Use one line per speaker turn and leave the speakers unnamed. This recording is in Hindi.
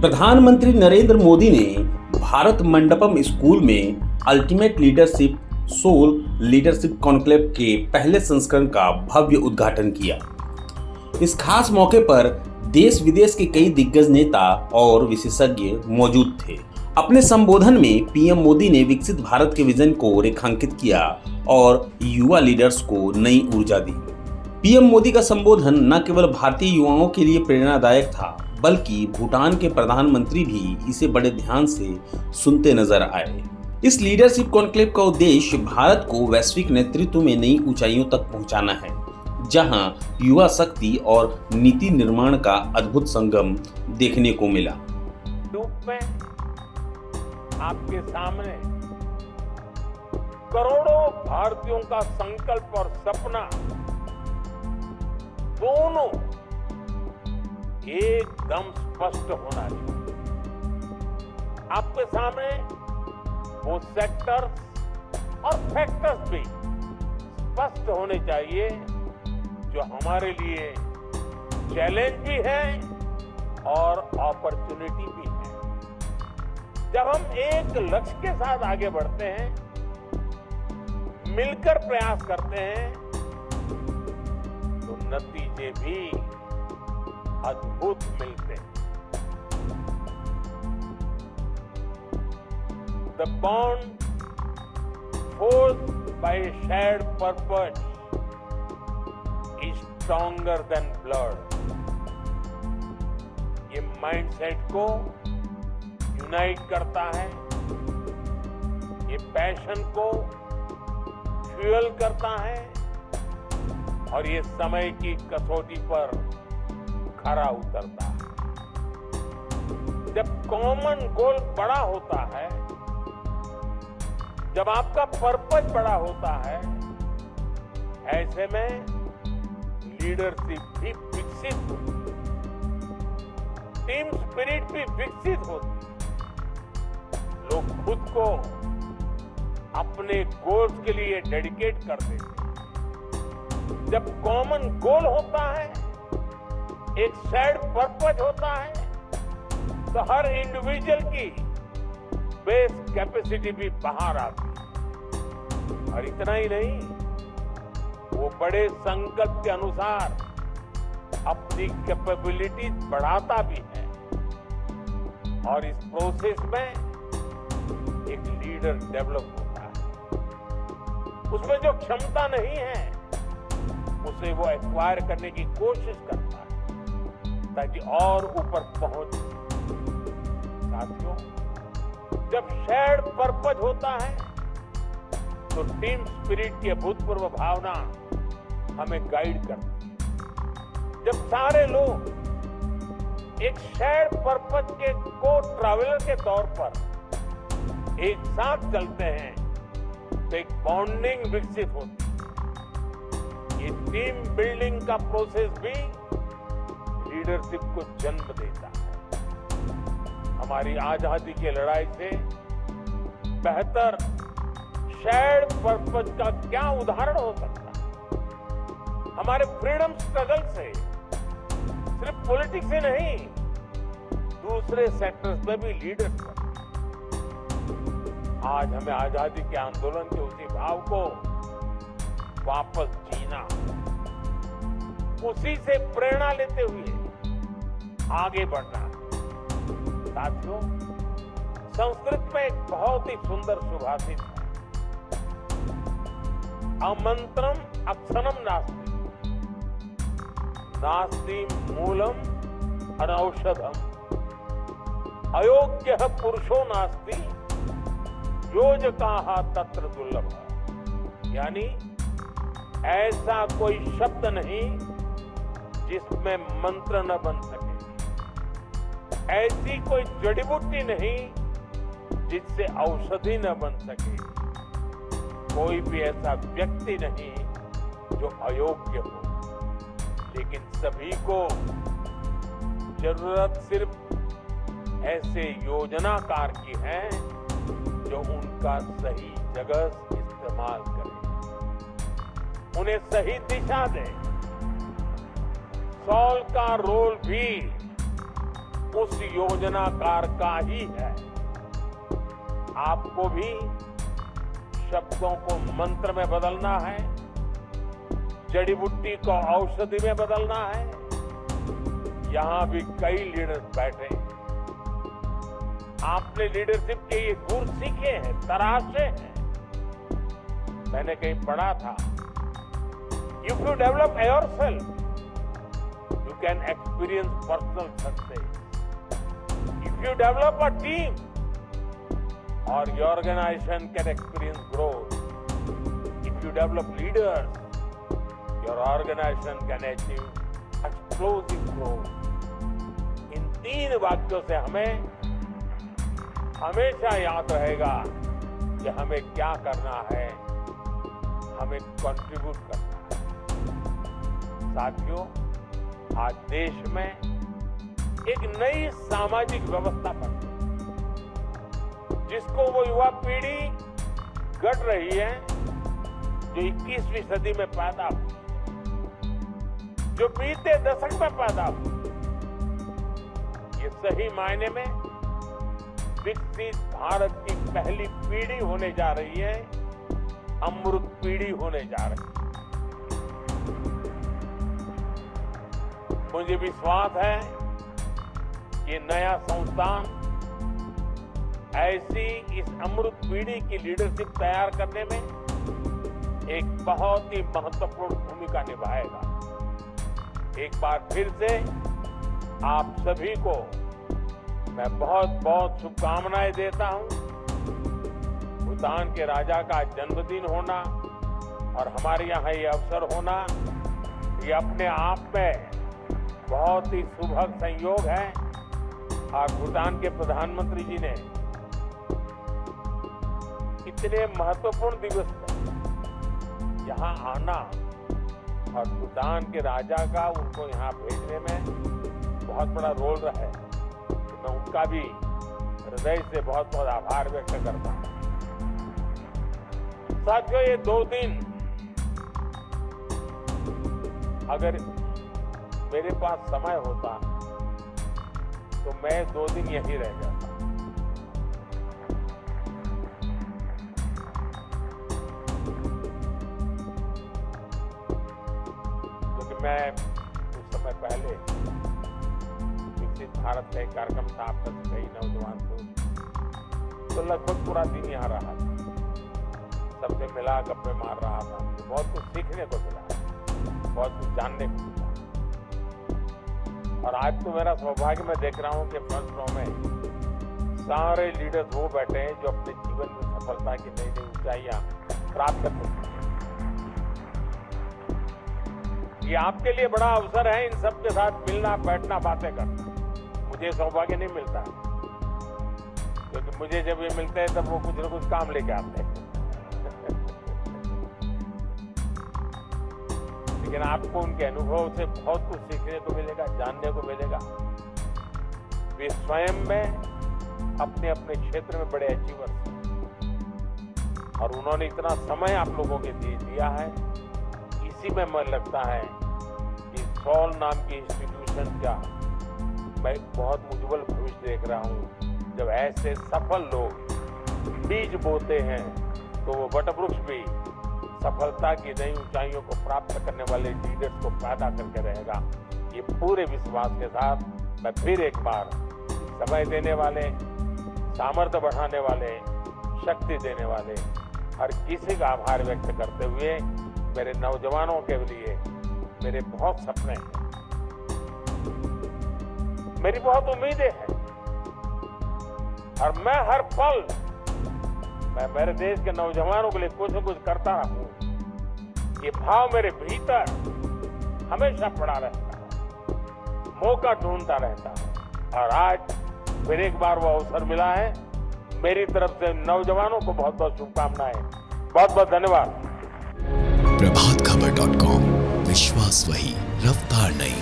प्रधानमंत्री नरेंद्र मोदी ने भारत मंडपम स्कूल में ultimate leadership soul leadership conclave के पहले संस्करण का भव्य उद्घाटन किया। इस खास मौके पर देश विदेश के कई दिग्गज नेता और विशेषज्ञ मौजूद थे। अपने संबोधन में पीएम मोदी ने विकसित भारत के विजन को रेखांकित किया और युवा लीडर्स को नई ऊर्जा दी। पीएम मोदी का संबोधन न केवल भारतीय युवाओं के लिए प्रेरणादायक था, बल्कि भूटान के प्रधानमंत्री भी इसे बड़े ध्यान से सुनते नजर आए। इस लीडरशिप कॉन्क्लेव का उद्देश्य भारत को वैश्विक नेतृत्व में नई ऊंचाइयों तक पहुंचाना है, जहां युवा शक्ति और नीति निर्माण का अद्भुत संगम देखने को मिला।
रूप में आपके सामने करोड़ों भारतीयों का संकल्प और सपना दोनों एकदम स्पष्ट होना चाहिए। आपके सामने वो सेक्टर्स और फैक्टर्स भी स्पष्ट होने चाहिए जो हमारे लिए चैलेंज भी है और अपॉर्चुनिटी भी है। जब हम एक लक्ष्य के साथ आगे बढ़ते हैं, मिलकर प्रयास करते हैं, तो नतीजे भी अद्भुत मिलते हैं। The bond forged by a shared purpose is stronger than blood. ये माइंडसेट को यूनाइट करता है, ये पैशन को फ्यूल करता है और ये समय की कसौटी पर खरा उतरता है। जब कॉमन गोल बड़ा होता है, जब आपका पर्पस बड़ा होता है, ऐसे में लीडरशिप भी विकसित होती है, टीम स्पिरिट भी विकसित होती है। लोग खुद को अपने गोल्स के लिए डेडिकेट कर देते हैं। जब कॉमन गोल होता है, एक शेयर्ड पर्पस होता है, तो हर इंडिविजुअल की बेस कैपेसिटी भी बाहर आती है। और इतना ही नहीं, वो बड़े संकल्प के अनुसार अपनी कैपेबिलिटी बढ़ाता भी है और इस प्रोसेस में एक लीडर डेवलप होता है। उसमें जो क्षमता नहीं है, उसे वो एक्वायर करने की कोशिश करता है ताकि और ऊपर पहुंच सके। साथियों, जब शेयर्ड पर्पस होता है, तो टीम स्पिरिट की अभूतपूर्व भावना हमें गाइड करती है। जब सारे लोग एक शेयर्ड पर्पस के को ट्रैवलर के तौर पर एक साथ चलते हैं, तो एक बॉन्डिंग विकसित होती है। ये टीम बिल्डिंग का प्रोसेस भी लीडरशिप को जन्म देता है। हमारी आजादी की लड़ाई से बेहतर शेयर्ड पर्पस का क्या उदाहरण हो सकता है। हमारे फ्रीडम स्ट्रगल से सिर्फ पॉलिटिक्स से नहीं, दूसरे सेक्टर्स में भी लीडर्स बने। आज हमें आजादी के आंदोलन के उसी भाव को वापस जीना, उसी से प्रेरणा लेते हुए आगे बढ़ना। साथियों, संस्कृत में एक बहुत ही सुंदर सुभाषित है, अमंत्रम अक्षरम नास्ति, नास्ति मूलम अनौषधम, अयोग्य पुरुषो नास्ति, योजकाः तत्र दुर्लभ। यानी ऐसा कोई शब्द नहीं जिसमें मंत्र न बन सके, ऐसी कोई जड़ी बूटी नहीं जिससे औषधि न बन सके, कोई भी ऐसा व्यक्ति नहीं जो अयोग्य हो। लेकिन सभी को जरूरत सिर्फ ऐसे योजनाकार की है जो उनका सही जगह इस्तेमाल करे, उन्हें सही दिशा दे। सॉल का रोल भी उस योजनाकार का ही है। आपको भी शब्दों को मंत्र में बदलना है, जड़ी बूटी को औषधि में बदलना है। यहां भी कई लीडर्स बैठे हैं। आपने लीडरशिप के ये गुण सीखे हैं, तराशे हैं। मैंने कहीं पढ़ा था, if you develop yourself you can experience personal success. If you develop a team, or your organization can experience growth. If you develop leaders, your organization can achieve explosive growth. इन 3 वाक्यों से हमें हमेशा याद रहेगा कि हमें क्या करना है, हमें कंट्रीब्यूट करना है। साथियों, आज देश में एक नई सामाजिक व्यवस्था बन गई, जिसको वो युवा पीढ़ी गढ़ रही है जो 21वीं सदी में पैदा हुई, जो बीते दशक में पैदा हुई। ये सही मायने में विकसित भारत की पहली पीढ़ी होने जा रही है, अमृत पीढ़ी होने जा रही है। मुझे विश्वास है कि नया संस्थान ऐसी इस अमृत पीढ़ी की लीडरशिप तैयार करने में एक बहुत ही महत्वपूर्ण भूमिका निभाएगा। एक बार फिर से आप सभी को मैं बहुत बहुत शुभकामनाएं देता हूं। भूटान के राजा का जन्मदिन होना और हमारे यहाँ ये अवसर होना, ये अपने आप में बहुत ही सुभग संयोग है। और भूटान के प्रधानमंत्री जी ने इतने महत्वपूर्ण दिवस पर यहाँ आना और भूटान के राजा का उनको यहाँ भेजने में बहुत बड़ा रोल रहा है, तो मैं उनका भी हृदय से बहुत बहुत आभार व्यक्त करता हूँ। साथियों, ये 2 दिन अगर मेरे पास समय होता तो मैं 2 दिन यहीं रह जाता, क्योंकि मैं कुछ समय पहले विकसित भारत का एक कार्यक्रम था, आप तक कई नौजवान तो लगभग पूरा दिन यहाँ रहा था, सबसे मिला, गप्पे मार रहा था। मुझे बहुत कुछ सीखने को मिला, बहुत कुछ जानने को मिला। और आज तो मेरा सौभाग्य, मैं देख रहा हूं कि फर्स्ट रो में सारे लीडर्स वो बैठे हैं जो अपने जीवन में सफलता की नई नई ऊंचाइयां प्राप्त कर चुके हैं। ये आपके लिए बड़ा अवसर है इन सबके साथ मिलना, बैठना, बातें करना। मुझे सौभाग्य नहीं मिलता, क्योंकि मुझे जब ये मिलते हैं तब वो कुछ न कुछ काम लेके आते हैं। लेकिन आपको उनके अनुभव से बहुत कुछ सीखने को मिलेगा, जानने को मिलेगा। वे स्वयं में अपने अपने क्षेत्र में बड़े अचीवर्स हैं और उन्होंने इतना समय आप लोगों के लिए दिया है। इसी में मन लगता है कि सॉल नाम की इंस्टीट्यूशन का मैं बहुत उज्जवल भविष्य देख रहा हूँ। जब ऐसे सफल लोग बीज बोते हैं तो वो वटवृक्ष भी सफलता की नई ऊंचाइयों को प्राप्त करने वाले लीडर्स को पैदा करके रहेगा। ये पूरे विश्वास के साथ मैं फिर एक बार समय देने वाले, सामर्थ्य बढ़ाने वाले, शक्ति देने वाले हर किसी का आभार व्यक्त करते हुए, मेरे नौजवानों के लिए मेरे बहुत सपने हैं, मेरी बहुत उम्मीदें हैं और मैं हर पल मैं मेरे देश के नौजवानों के लिए कुछ न कुछ करता रहूं। ये भाव मेरे भीतर हमेशा पड़ा रहता है, मौका ढूंढता रहता है और आज फिर एक बार वो अवसर मिला है। मेरी तरफ से नौजवानों को बहुत बहुत शुभकामनाएं, बहुत बहुत धन्यवाद।
प्रभातखबर.com, विश्वास वही, रफ्तार नहीं।